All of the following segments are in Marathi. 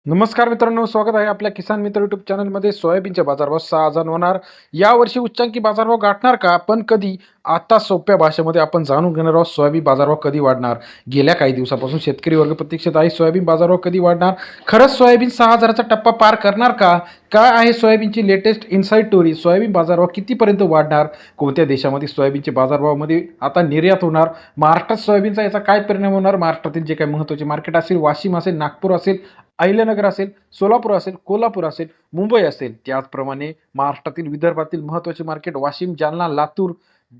नमस्कार मित्रांनो, स्वागत आहे आपल्या किसान मित्र युट्यूब चॅनलमध्ये. सोयाबीनचे बाजारभाव 6,000 होणार. यावर्षी उच्चांकी बाजारभाव गाठणार का? पण कधी? आता सोप्या भाषेमध्ये आपण जाणून घेणार आहोत सोयाबीन बाजारभाव कधी वाढणार. गेल्या काही दिवसापासून शेतकरी वर्ग प्रतीक्षेत आहे. सोयाबीन बाजारभाव कधी वाढणार? खरंच सोयाबीन 6,000चा टप्पा पार करणार का? काय आहे सोयाबीनची लेटेस्ट इनसाईड स्टोरी? सोयाबीन बाजारभाव कितीपर्यंत वाढणार? कोणत्या देशामध्ये सोयाबीनचे बाजारभावामध्ये आता निर्यात होणार? महाराष्ट्रात सोयाबीनचा याचा काय परिणाम होणार? महाराष्ट्रातील जे काही महत्त्वाचे मार्केट असेल, वाशिम असेल, नागपूर असेल, अहिल्यानगर असेल, सोलापूर असेल, कोल्हापूर असेल, मुंबई असेल, त्याचप्रमाणे महाराष्ट्रातील विदर्भातील महत्त्वाचे मार्केट वाशिम, जालना, लातूर,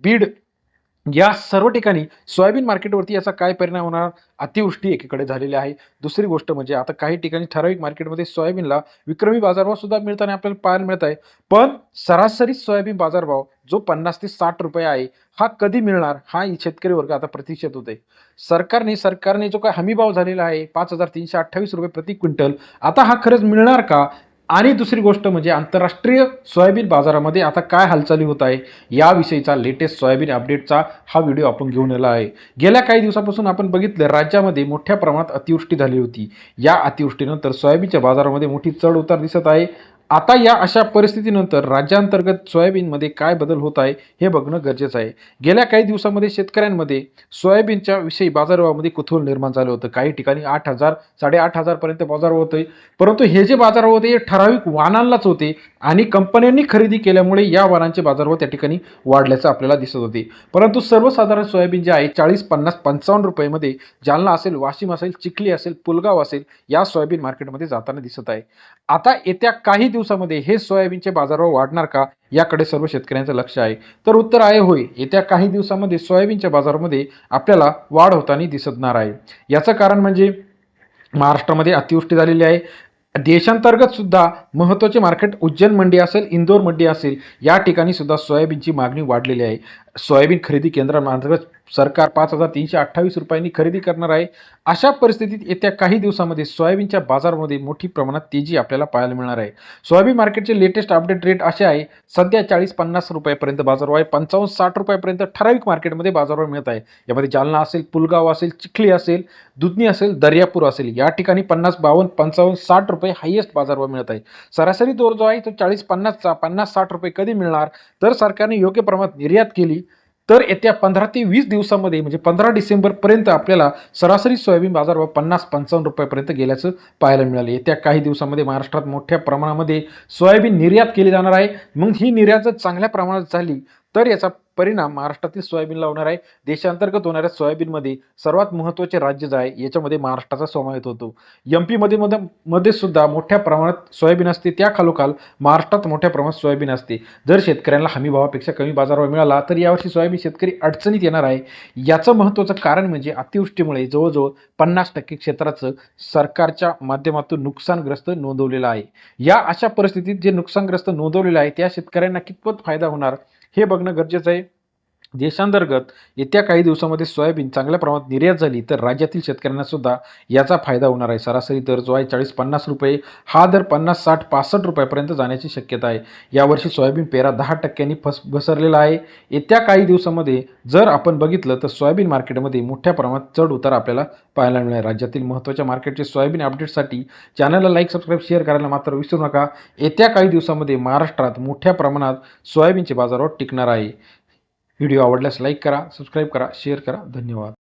बीड या सर्व ठिकाणी सोयाबीन मार्केटवरती याचा काय परिणाम होणार? अतिवृष्टी एकीकडे झालेली आहे. दुसरी गोष्ट म्हणजे आता काही ठिकाणी ठराविक मार्केटमध्ये सोयाबीनला विक्रमी बाजारभाव सुद्धा मिळताना आपल्याला पाहायला मिळत आहे. पण सरासरी सोयाबीन बाजारभाव जो 50 ते 60 रुपये आहे, हा कधी मिळणार? हा शेतकरी वर्ग आता प्रतीक्षेत होते. सरकारने जो काही हमी भाव झालेला आहे 5,328 रुपये प्रति क्विंटल, आता हा खरंच मिळणार का? आणि दुसरी गोष्ट म्हणजे आंतरराष्ट्रीय सोयाबीन बाजारामध्ये आता काय हालचाली होत आहे, याविषयीचा लेटेस्ट सोयाबीन अपडेटचा हा व्हिडिओ आपण घेऊन आला आहे. गेल्या काही दिवसापासून आपण बघितलं राज्यामध्ये मोठ्या प्रमाणात अतिवृष्टी झाली होती. या अतिवृष्टीनंतर सोयाबीनच्या बाजारामध्ये मोठी चढ उतार दिसत आहे. आता या अशा परिस्थितीनंतर राज्यांतर्गत सोयाबीनमध्ये काय बदल होत आहे हे बघणं गरजेचं आहे. गेल्या काही दिवसामध्ये शेतकऱ्यांमध्ये सोयाबीनच्या विषयी बाजारभावामध्ये कुतूहल निर्माण झालं होतं. काही ठिकाणी 8,000 8,500 पर्यंत बाजारभाव होते. परंतु हे जे बाजारभाव होते हे ठराविक वाहनांनाच होते आणि कंपन्यांनी खरेदी केल्यामुळे या वाहनांचे बाजारभाव त्या ठिकाणी वाढल्याचं आपल्याला दिसत होते. परंतु सर्वसाधारण सोयाबीन जे आहे 40, 50, 55 रुपयेमध्ये जालना असेल, वाशिम असेल, चिखली असेल, पुलगाव असेल, या सोयाबीन मार्केटमध्ये जाताना दिसत आहे. आता येत्या काही दिवसामध्ये हे सोयाबीनचे बाजारभाव वाढणार का? याकडे सर्व शेतकऱ्यांचं लक्ष आहे. तर उत्तर आहे होय. येत्या काही दिवसामध्ये सोयाबीनच्या बाजारामध्ये आपल्याला वाढ होताना दिसणार आहे. याचं कारण म्हणजे महाराष्ट्रामध्ये अतिवृष्टी झालेली आहे. देशांतर्गत सुद्धा महत्त्वाचे मार्केट उज्जैन मंडी असेल, इंदोर मंडी असेल, या ठिकाणी सुद्धा सोयाबीनची मागणी वाढलेली आहे. सोयाबीन खरेदी केंद्रांमार्फत सरकार 5,328 रुपयांनी खरेदी करणार आहे. अशा परिस्थितीत येत्या काही दिवसामध्ये सोयाबीनच्या बाजारामध्ये मोठी प्रमाणात तेजी आपल्याला पाहायला मिळणार आहे. सोयाबीन मार्केटचे लेटेस्ट अपडेट रेट असे आहे. सध्या 40-50 रुपयापर्यंत बाजारभाव आहे. 55-60 रुपयापर्यंत ठराविक मार्केटमध्ये बाजारभाव मिळत आहे. यामध्ये जालना असेल, पुलगाव असेल, चिखली असेल, दुधनी असेल, दर्यापूर असेल, या ठिकाणी 50, 52, 55, 60 रुपये हायेस्ट बाजारभाव मिळत आहे. सरासरी दर जो आहे तो 40-50चा 50-60 रुपये कधी मिळणार? तर सरकारने योग्य प्रमाणात निर्यात केली तर येत्या 15 ते 20 दिवसामध्ये म्हणजे 15 डिसेंबरपर्यंत आपल्याला सरासरी सोयाबीन बाजारभाव 50-55 रुपयापर्यंत गेल्याचं पाहायला मिळालं. येत्या काही दिवसामध्ये महाराष्ट्रात मोठ्या प्रमाणामध्ये सोयाबीन निर्यात केली जाणार आहे. मग ही निर्यात जर चांगल्या प्रमाणात झाली तर याचा परिणाम महाराष्ट्रातील सोयाबीनला होणार आहे. देशांतर्गत होणाऱ्या सोयाबीनमध्ये सर्वात महत्त्वाचे राज्य जे आहे याच्यामध्ये महाराष्ट्राचा समावेश होतो. MP मध्ये सुद्धा मोठ्या प्रमाणात सोयाबीन असते. त्या खालोखाल महाराष्ट्रात मोठ्या प्रमाणात सोयाबीन असते. जर शेतकऱ्यांना हमी भावापेक्षा कमी बाजारभाव मिळाला तर यावर्षी सोयाबीन शेतकरी अडचणीत येणार आहे. याचं महत्त्वाचं कारण म्हणजे अतिवृष्टीमुळे जवळजवळ 50% क्षेत्राचं सरकारच्या माध्यमातून नुकसानग्रस्त नोंदवलेलं आहे. या अशा परिस्थितीत जे नुकसानग्रस्त नोंदवलेलं आहे त्या शेतकऱ्यांना कितपत फायदा होणार हे बघणं गरजेचं आहे. देशांतर्गत येत्या काही दिवसामध्ये सोयाबीन चांगल्या प्रमाणात निर्यात झाली तर राज्यातील शेतकऱ्यांना सुद्धा याचा फायदा होणार आहे. सरासरी दर जो आहे 40-50 रुपये, हा दर 50, 60, 65 रुपयापर्यंत जाण्याची शक्यता आहे. यावर्षी सोयाबीन पेरा 10% घसरलेला आहे. येत्या काही दिवसामध्ये जर आपण बघितलं तर सोयाबीन मार्केटमध्ये मोठ्या प्रमाणात चढ उतार आपल्याला पाहायला मिळेल. राज्यातील महत्त्वाच्या मार्केटचे सोयाबीन अपडेटसाठी चॅनलला लाईक, सबस्क्राईब, शेअर करायला मात्र विसरू नका. येत्या काही दिवसामध्ये महाराष्ट्रात मोठ्या प्रमाणात सोयाबीनचे बाजारभाव टिकणार आहे. व्हिडिओ आवडल्यास लाईक करा, सबस्क्राईब करा, शेअर करा. धन्यवाद.